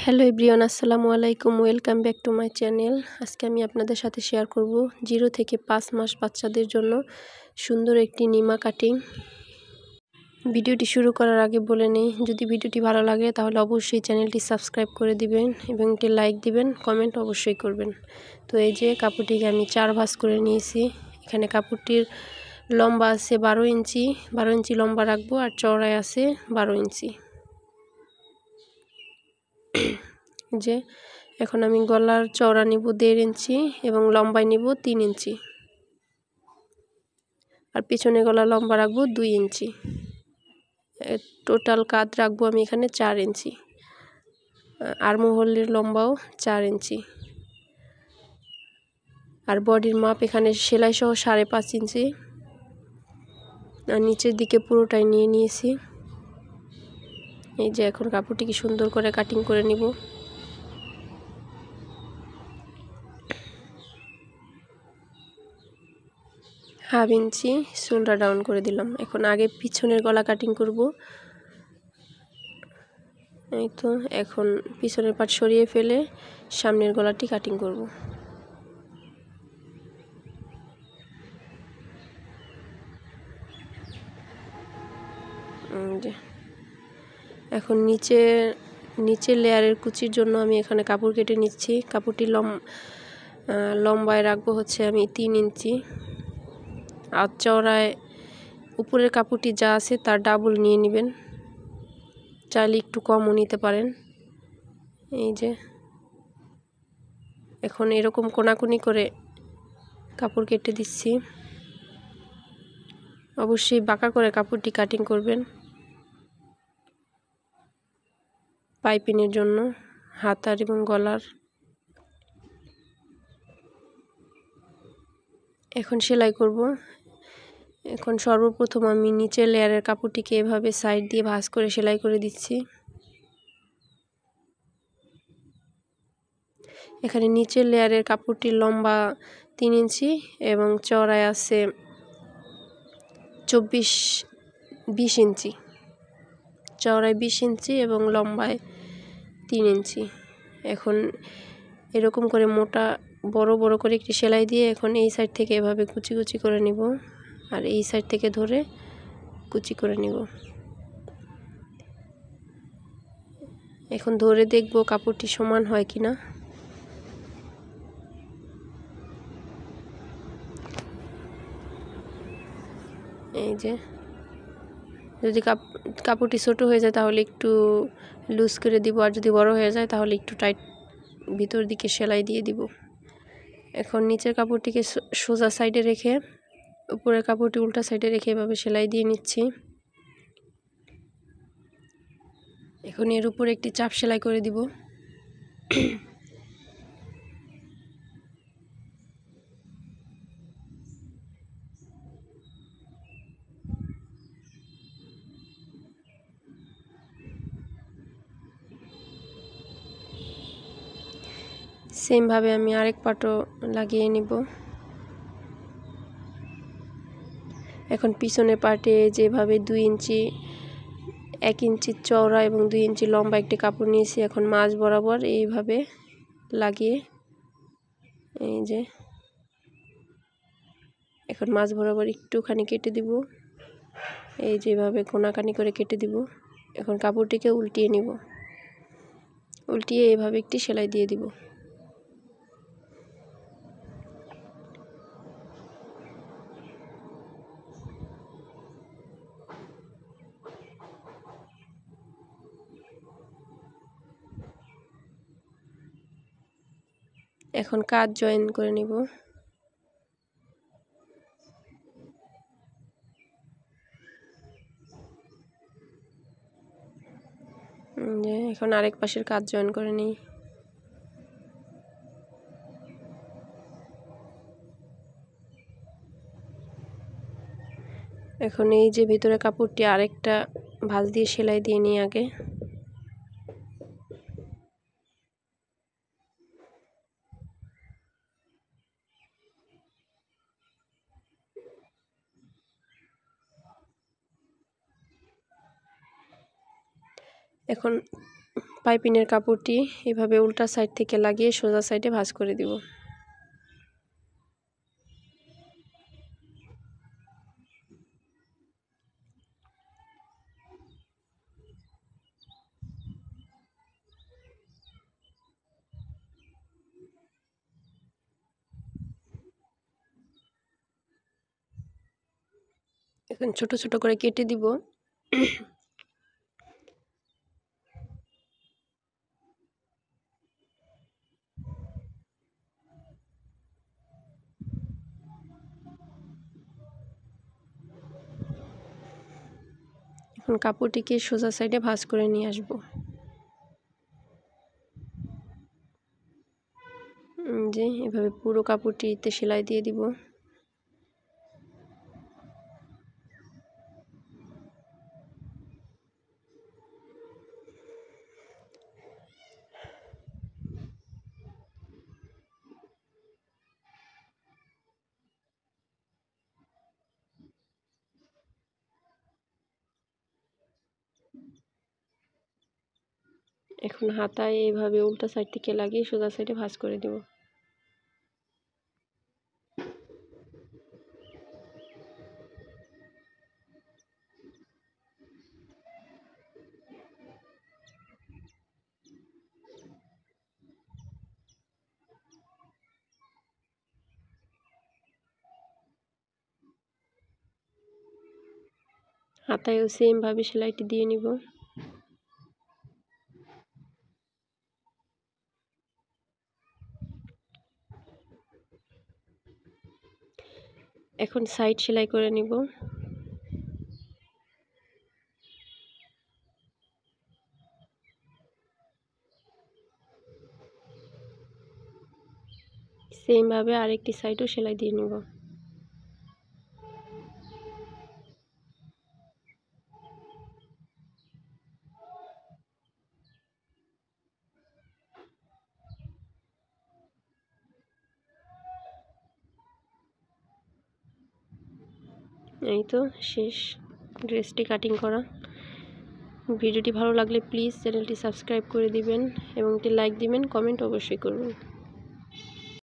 Hello everyone, আসসালামু আলাইকুম। Welcome back to my channel. আজকে আমি আপনাদের সাথে শেয়ার করব 0 থেকে 5 মাস বাচ্চাদের জন্য সুন্দর একটি নিমা কাটিং। ভিডিওটি শুরু করার আগে বলে নেই, যদি ভিডিওটি ভালো লাগে তাহলে অবশ্যই চ্যানেলটি সাবস্ক্রাইব করে দিবেন এবং একটি লাইক দিবেন, কমেন্ট অবশ্যই করবেন। তো এই যে কাপড়টিকে আমি 4 ভাঁজ করে নিয়েছি। এখানে কাপড়টির লম্বা আছে 12 ইঞ্চি, 12 ইঞ্চি লম্বা রাখবো, আর চওড়ায় আছে 12 ইঞ্চি। যে এখন আমি গলার চওড়া নিব 1.5 ইঞ্চি এবং লম্বায় নিব 3 ইঞ্চি, আর পিছনে গলা লম্বা রাখবো 2 ইঞ্চি। টোটাল কাঁধ রাখবো আমি এখানে 4 ইঞ্চি, আর্মহোলের লম্বাও 4 ইঞ্চি, আর বডির মাপ এখানে সেলাই সহ 5.5 ইঞ্চি, আর নিচের দিকে পুরোটাই নিয়ে নিয়েছি। এই যে এখন কাপড়টিকে সুন্দর করে কাটিং করে নিব। হাফ ইঞ্চি শোল্ডার ডাউন করে দিলাম। এখন আগে পিছনের গলা কাটিং করব। এই তো এখন পিছনের পাট সরিয়ে ফেলে সামনের গলাটি কাটিং করব। এখন নিচের লেয়ারের কুচির জন্য আমি এখানে কাপড় কেটে নিচ্ছি। কাপড়টি লম্বায় রাখবো হচ্ছে আমি 3 ইঞ্চি, আর চওড়ায় উপরের কাপড়টি যা আছে তার ডাবল নিয়ে নেবেন, চাইলে একটু কমও নিতে পারেন। এই যে এখন এরকম কোনাকুনি করে কাপড় কেটে দিচ্ছি। অবশ্যই বাঁকা করে কাপড়টি কাটিং করবেন পাইপিংয়ের জন্য, হাতার এবং গলার। এখন সেলাই করব। এখন সর্বপ্রথম আমি নিচের লেয়ারের কাপড়টিকে এভাবে সাইড দিয়ে ভাঁজ করে সেলাই করে দিচ্ছি। এখানে নিচের লেয়ারের কাপড়টির লম্বা 3 ইঞ্চি এবং চওড়ায় আছে 20 ইঞ্চি, চওড়ায় 20 ইঞ্চি এবং লম্বায় 3 ইঞ্চি। এখন এরকম করে মোটা বড় বড় করে একটি সেলাই দিয়ে এখন এই সাইড থেকে এভাবে কুচি কুচি করে নিব, আর এই সাইড থেকে ধরে কুচি করে নিব। এখন ধরে দেখব কাপড়টি সমান হয় কিনা। এই যে যদি কাপড়টি ছোট হয়ে যায় তাহলে একটু লুজ করে দিব, আর যদি বড় হয়ে যায় তাহলে একটু টাইট ভিতর দিকে সেলাই দিয়ে দিব। এখন নিচের কাপড়টিকে সোজা সাইডে রেখে উপরের কাপড়টি উল্টা সাইডে রেখে এভাবে সেলাই দিয়ে নিচ্ছি। এখন এর উপরে একটি চাপ সেলাই করে দিব। সেম ভাবে আমি আরেক পাটও লাগিয়ে নিব। এখন পিছনের পাটে যেভাবে 2 ইঞ্চি 1 ইঞ্চি চওড়া এবং 2 ইঞ্চি লম্বা একটি কাপড় নিয়েছি, এখন মাঝ বরাবর এইভাবে লাগিয়ে, এই যে এখন মাঝ বরাবর একটুখানি কেটে দিব। এই যেভাবে কোনাকানি করে কেটে দিব। এখন কাপড়টিকে উল্টিয়ে নিব, উল্টিয়ে এইভাবে একটি সেলাই দিয়ে দিব। এখন কাজ জয়েন করে নিব। এখন আরেক পাশের কাজ জয়েন করে নিই। এখন এই যে ভিতরে কাপড়টি আরেকটা ভাঁজ দিয়ে সেলাই দিয়ে নিই আগে। এখন পাইপিনের কাপড়টি এভাবে উল্টা সাইড থেকে লাগিয়ে সোজা সাইডে ভাঁজ করে দিব। এখন ছোট ছোট করে কেটে দিব। এখন কাপড়টিকে সোজা সাইডে ভাঁজ করে নিয়ে আসব। যে এভাবে পুরো কাপড়টিতে সেলাই দিয়ে দিব। এখন হাতায় এভাবে উল্টা সাইড থেকে লাগিয়ে সোজা সাইডে ভাঁজ করে দেব। হাতায়ও সেম ভাবে সেলাইটি দিয়ে নিব। এখন সাইড সেলাই করে নিব। সেম ভাবে আরেকটি সাইডও সেলাই দিয়ে নিব। এই তো শেষ ড্রেসটি কাটিং করা। ভিডিওটি ভালো লাগলে প্লিজ চ্যানেলটি সাবস্ক্রাইব করে দিবেন এবং একটি লাইক দিবেন, কমেন্ট অবশ্যই করবেন।